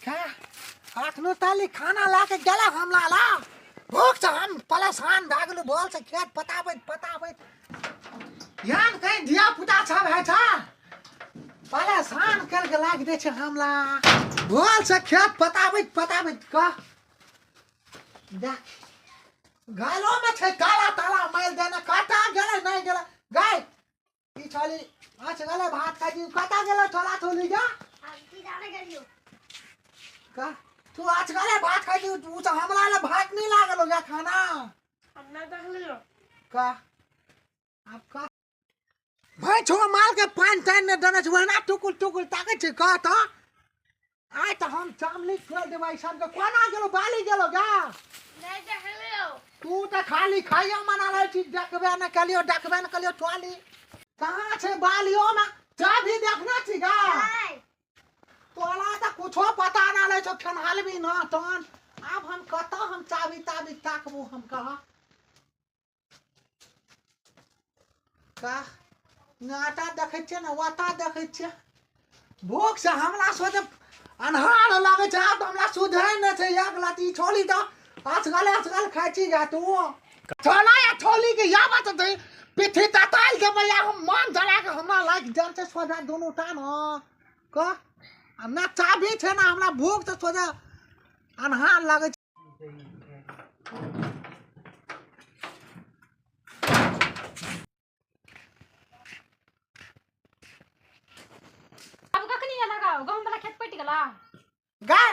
क्या अखनो ताली खाना ला के गेला हमला ला भूख से हम परेशान भए गेलू बोल से खेत पताबैत यान कहीं धिया पुता सब है छ परेशान करके लाग दे छै हमला बोल से खेत पताबैत क देख गालो में छै काला ताला माइल देने कता गेले नहीं गेले गाय ई छली आज गेले भात खाइ दी कता गेले छोला छोली जा की जाने गेलियो का तू आज गले भात खाइ दी तू तो हमरा ले भात नहीं लागल हो गया खाना हम ना देख लियो का आपका भाई छो माल के पान तान ने दने छ ना टुकुल ताके छ का त आइ त हम चामली छोड़ देबै सब के कोना गेलो बाली गेलो गा नहीं देख लियो तू तो खाली खाइयो मना ले छी देखबे न कलियो टोली कहां छे बालियो में चाबी देखना छी गा नहीं तोला तो कुछो पता ना ले छो खनहाल भी न तन अब हम कत हम चाबी ताकबू हम कहा का नाटा देखे छे न वाता देखे छे भूख से हमरा सोचे अनहार लागे छे अब हमरा सुधै न छे एक लाती छोली तो आजकल खाइ छी गा तू छोला या छोली के या बात दे पिठी तताल देबै या हम मन जला के हमरा लाग जान से सोजा दोनों टान क ना चाबी छे ना हमरा भूख से सोजा अनहार लागे अब कखनी लगाओ गहूं वाला खेत पट गेला गाय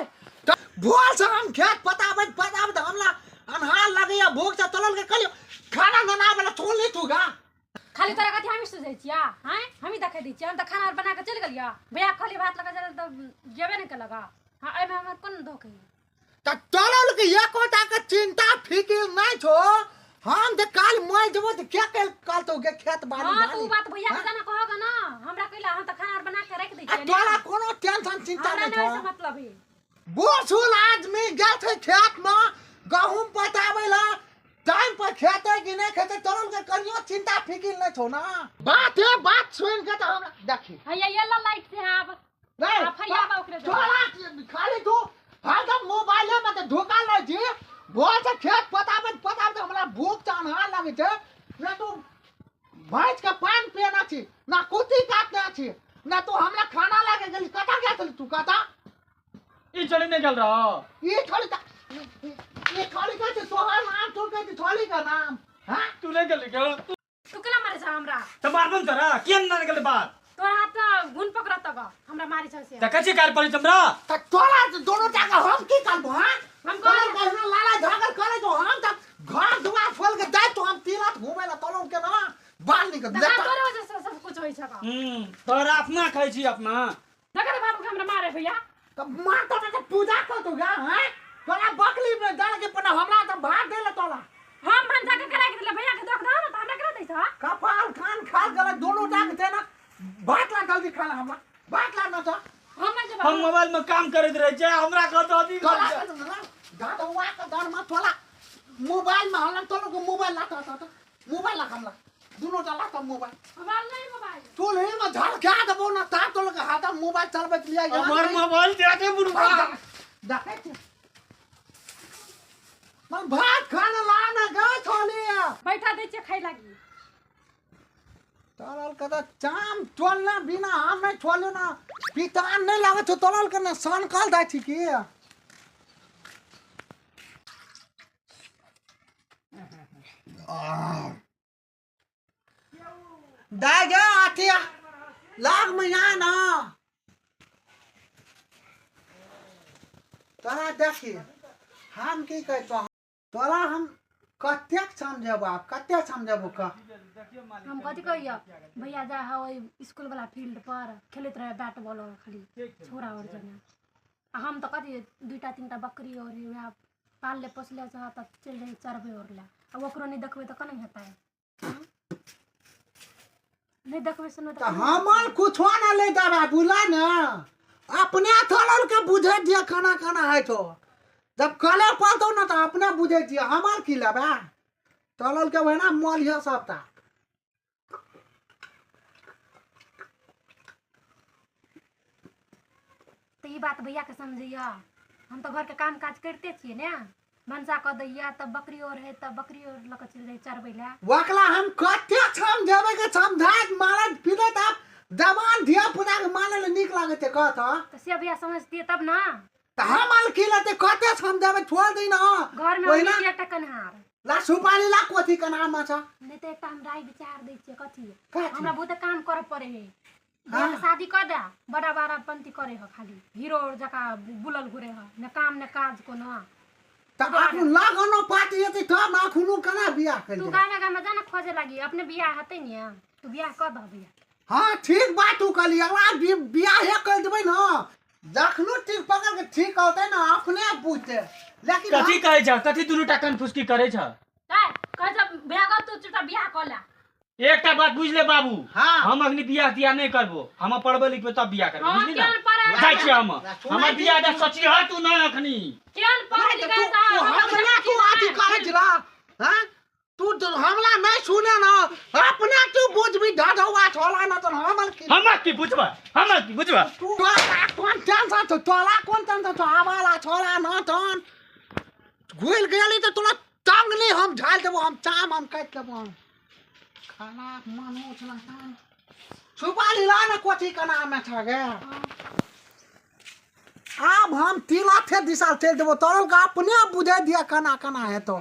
तो भूल से हम खेत पताबत हमला अनहार लगे या भूख से चलल के कलियो खाना बना वाला छोड़ ली तू गा खाली तोरा कथि हम से जाइ छिया हैं हम ही देखै दै छियै हम त खाना बना के चल गेलिया भैया खाली भात लगा चल त जेबे नहीं के लगा हां एमे हमर कोन धोखे त चलल के एकोटा के चिंता फिकिर नहीं छो हम त काल मोय जबो त क्या काल तो के खेत बाड़ी हां तू बात भैया के जाना कहोगा ना हमरा कइला हम त खाना बना के रख दै छियै तोरा कोनो टेंशन चिंता नहीं छो नहीं मतलब है बोसुल आदमी गए थे खेत में गहूम पटावे ला टाइम पर खेते कि नहीं खेते चलल के करियो चिंता फिकिर नहीं छो ना बात सुन के त हमरा देखी भैया ये ला लाइट से अब नहीं भैया बा ओकरे चला खाली तू हरदम मोबाइल में तो धोखा ले छी बोल से खेत पताबे हमरा भूख चाहना लगे छे ना तू भैंस के पान पियना छी ना कुत्ती काटना छी ना तू हमरा खाना लागे गेली कता गया तू कता ई चली नहीं चल रहा ये छोली का तोहर नाम तू के छोली का नाम हां तू नहीं चल क्या तू केला मारे छ हमरा तो मारबन तोरा केन ना निकले बात तोरा हाथ गुण पकड़त ग हमरा मारी छ से त कछि कार पड़ी तमरा त तोला दोनों टाका हम की करबो हां हम कल कहना लाला झागल करे तो हम तक घर दुआर खोल के जाए तो हम तीरथ घूमे ला तोलों के ना बाल निकल देखा तोरे वजह से सब कुछ होई छ तोरा अपना खाइ छी अपना देखा बाबू के हमरा मारे भैया तब मार तो पूजा कर तो गा हैं तोला बकली में डाल के पना हमरा तो भाग देला तोला हम भंजा के करा के दिले भैया के देख दो ना त हमरा करा दै छ कपाल खान खाल गला दोनों टाक देना बात ला जल्दी खाना हमरा बात ला ना तो हम मोबाइल में काम करत रहे छे हमरा कहत अभी तोला दादा वा का दर में तोला मोबाइल में हम तोलो को मोबाइल ला तो मोबाइल ला हमला दोनों डाला तो मोबाइल मोबाइल नहीं मोबाइल तू ले में झाड़ क्या दबो ना ता तोलो के हाथ में मोबाइल चलबे लिया हमर मोबाइल दे दे बुढ़वा देखे छे मन भात खाना लाना गा छोली बैठा दै छ खाइ लागी तोलल के चाम टोलना बिना हम नहीं छोले ना पितान नहीं लागे तो तोलल के ना सन कल दै छी की दाई गे आथिया लाग में या ना तोरा देखी हम की कहै तो तोरा हम कतेक समझेबो आप कतेक समझेबो का हम कथि कहियो भैया जा हा ओइ स्कूल वाला फील्ड पर खेलत रहे बैट बॉल और खाली छोरा और जना आ हम त कथि दुईटा तीनटा बकरी और वहाँ पाल ले पोसले छ त चल जाई चरबे और ला अब ओकरो नहीं देखबे त कने हेतै नहीं देखबे सुनो त हमन कुछो ना ले जाबा बुला ना अपने थलल के बुझे दिया खाना है तो जब कले पलतो ना तो अपने बुझे दिया हमार की लेबा तलल के बना मोल है सबटा त तो ई बात भैया के समझिया। हम तो घर के काम काज करते छिए ने, भनसा क दैया, तब बकरी और है तब बकरी और लक चल जाए चरबै ला। वकला हम कते छम देबे के समझात मारत पिलत आप जवान धिया पुता के माने ले निक लागत है कहत। तो से भैया समझती तब ना। त हम आल किलते कते छम देबे छोड़ दी ना। घर में ओहिना ओही एकटा कन्हार ला सुपारी ला कोथी के नाम छ। नहीं तो एकटा हम राय विचार दै छिए कथी कथी? हमरा बहुत काम करे पड़े है। हाँ। बियाह के शादी कर दा, बड़ा बड़ा पंती करे ह, खाली हीरो जका बुलल घुरे ह, न काम न काज को न। त आखु लगनो पार्टी यति तब ना खुनु कना बियाह कर तू दे। गाना गाना जाना खोजे लगी, अपने बियाह हते नि तू बियाह कर द भैया। हां ठीक बात तू कहली। अगला बियाह हे कर देबै ना, जखनु ठीक पकड़ के ठीक होतै ना अपने बुझते। लेकिन कथी कहै छ, कथी दुनू टा कनफुसकी करै छ। काय कह जब बियाह कर तू चुटा बियाह कर ला। एकटा बात बुझ ले बाबू, हाँ। हम अखनी बियाह तियाह नहीं करबो, हम पढ़बे लिखबे तब बियाह करबो, हां बुझली ना। केन पर जाइ छी हम, हमर बियाह दा सोची ह तू ना अखनी। केन पर लिखा था हमरा तू आदि करे जरा। हां तू हमला नहीं सुने ना, अपने तू बुझ भी ढढौआ छोला ना तो हमल की हमर की बुझबा, हमर की बुझबा। तू कौन टेंशन तो तोला कौन टेंशन तो हमारा छोला ना तन घुल गेली तो तोला टांगली हम झाल देबो, हम चाम हम काट देबो। खाना मानो छला सुपारी ला ना कोठी का नाम में छ गे। अब हम तिला थे दिशा चल देबो, तोरल का अपने बुझे दिया कना कना है तो।